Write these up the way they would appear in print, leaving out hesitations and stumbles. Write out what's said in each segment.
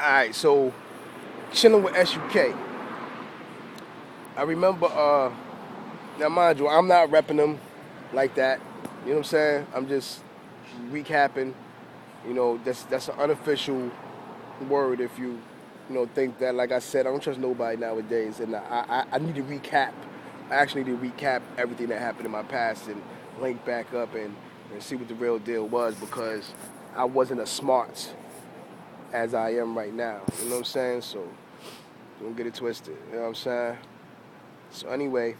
Alright, so chilling with SUK. I remember now mind you, I'm not repping them like that. You know what I'm saying? I'm just recapping. That's an unofficial word if think that. Like I said, I don't trust nobody nowadays, and I need to recap. I actually need to recap everything that happened in my past and link back up and see what the real deal was because I wasn't as smart as I am right now. You know what I'm saying? So don't get it twisted. You know what I'm saying? So anyway,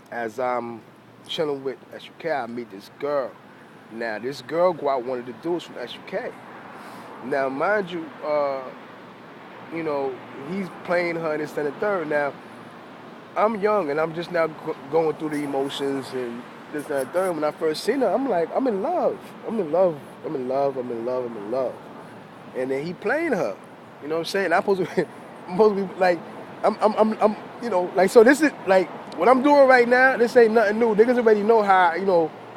as I'm chilling with SUK, I meet this girl. Now this girl go out wanted to do is from SUK. Now mind you, he's playing her and this and the third. Now I'm young and I'm just now going through the emotions and this and the third. When I first seen her, I'm like, I'm in love. I'm in love. I'm in love. I'm in love. I'm in love. And then he playing her. You know what I'm saying? I'm supposed to, I'm supposed to be like, like so. This is like what I'm doing right now. This ain't nothing new. Niggas already know how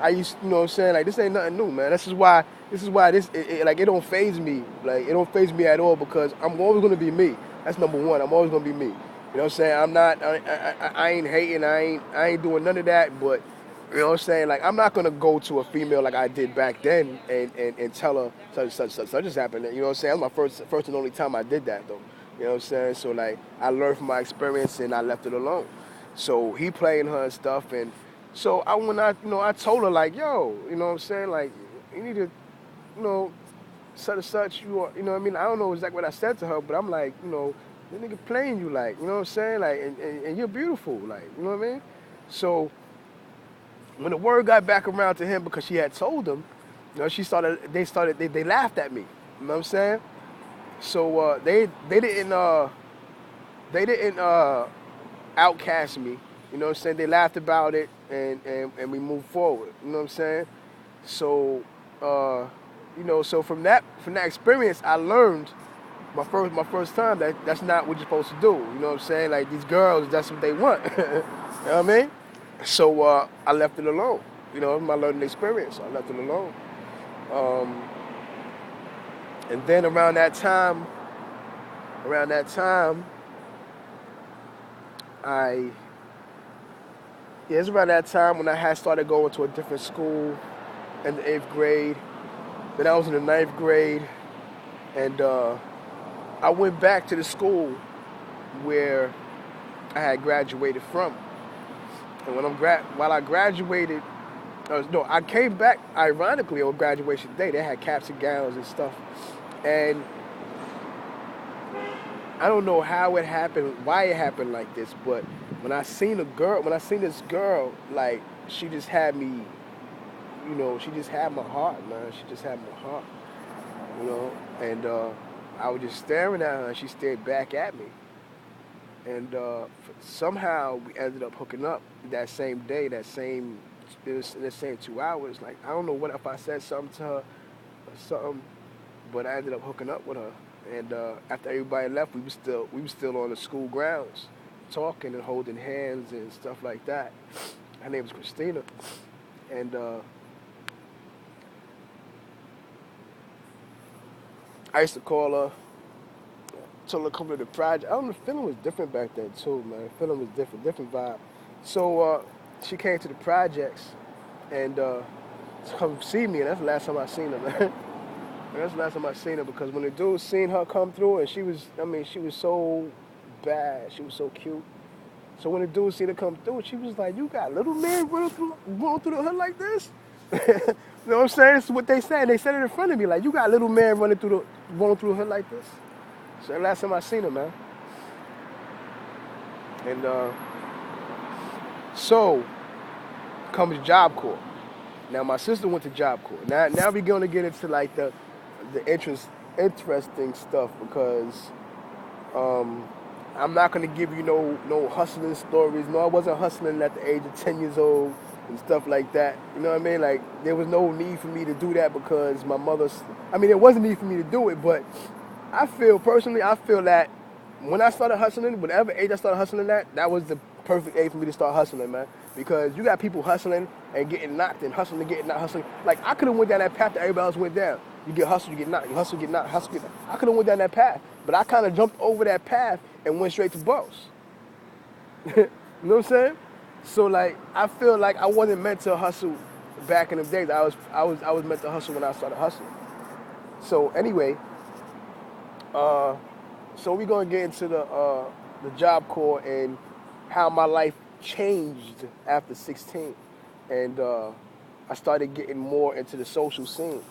I used. You know what I'm saying? Like this ain't nothing new, man. This is why. Like it don't phase me. Like it don't phase me at all because I'm always gonna be me. That's number one. I'm always gonna be me. You know what I'm saying? I'm not. I ain't hating. I ain't doing none of that. But you know what I'm saying? Like I'm not gonna go to a female like I did back then and tell her such just happened. You know what I'm saying? That's my first and only time I did that though. You know what I'm saying? So like I learned from my experience and I left it alone. So he playing her and stuff and so I told her like, yo, you know what I'm saying? Like you need to, you know, such and such, you know what I mean? I don't know exactly what I said to her, but I'm like, this nigga playing you like, you know what I'm saying? Like and you're beautiful, like, you know what I mean? So when the word got back around to him because she had told him, they laughed at me. You know what I'm saying? So they didn't outcast me. You know what I'm saying? They laughed about it and we moved forward. You know what I'm saying? So uh, so from that experience I learned my first time that's not what you're supposed to do. You know what I'm saying? Like these girls, that's what they want. You know what I mean? So I left it alone. My learning experience. I left it alone. Um, and then around that time, I yeah, it's around that time when I had started going to a different school in the eighth grade. Then I was in the ninth grade, and I went back to the school where I had graduated from. And while I graduated, no, I came back ironically on graduation day. They had caps and gowns and stuff, and I don't know how it happened, why it happened like this, but when I seen this girl, like she just had me, she just had my heart, man. She just had my heart, and I was just staring at her, and she stared back at me, and somehow we ended up hooking up that same day, in the same 2 hours. Like I don't know what if I said something to her or something, but I ended up hooking up with her. And after everybody left, we were still on the school grounds, talking and holding hands and stuff like that. Her name was Christina, and I used to call her, told her to come to the project. I don't know, the feeling was different back then too, man. The feeling was different vibe. So she came to the projects and to come see me, and that's the last time I seen her, man. That's the last time I seen her because when the dude seen her come through and she was so bad, she was so cute. So when the dude seen her come through, she was like, "You got little man running through the hood like this?" You know what I'm saying? That's what they said. They said it in front of me, like, "You got little man running through the hood like this?" So the last time I seen her, man. And so comes Job Corps. Now my sister went to Job Corps. Now we're gonna get into like the interesting stuff because um, I'm not gonna give you no hustling stories. No, I wasn't hustling at the age of 10 years old and stuff like that. You know what I mean? Like there was no need for me to do that because my mother's. I mean, there was a need for me to do it, but I feel that when I started hustling, whatever age I started hustling at, that was the perfect age for me to start hustling, man. Because you got people hustling and getting knocked and hustling and getting not hustling. Like I could have went down that path that everybody else went down. You get hustle, you get knocked. You hustle, get knocked. Hustle, get knocked. I could have went down that path, but I kind of jumped over that path and went straight to boss. You know what I'm saying? So like, I feel like I wasn't meant to hustle back in the days. I was meant to hustle when I started hustling. So anyway, so we're gonna get into the Job Corps and how my life changed after 16, and I started getting more into the social scene.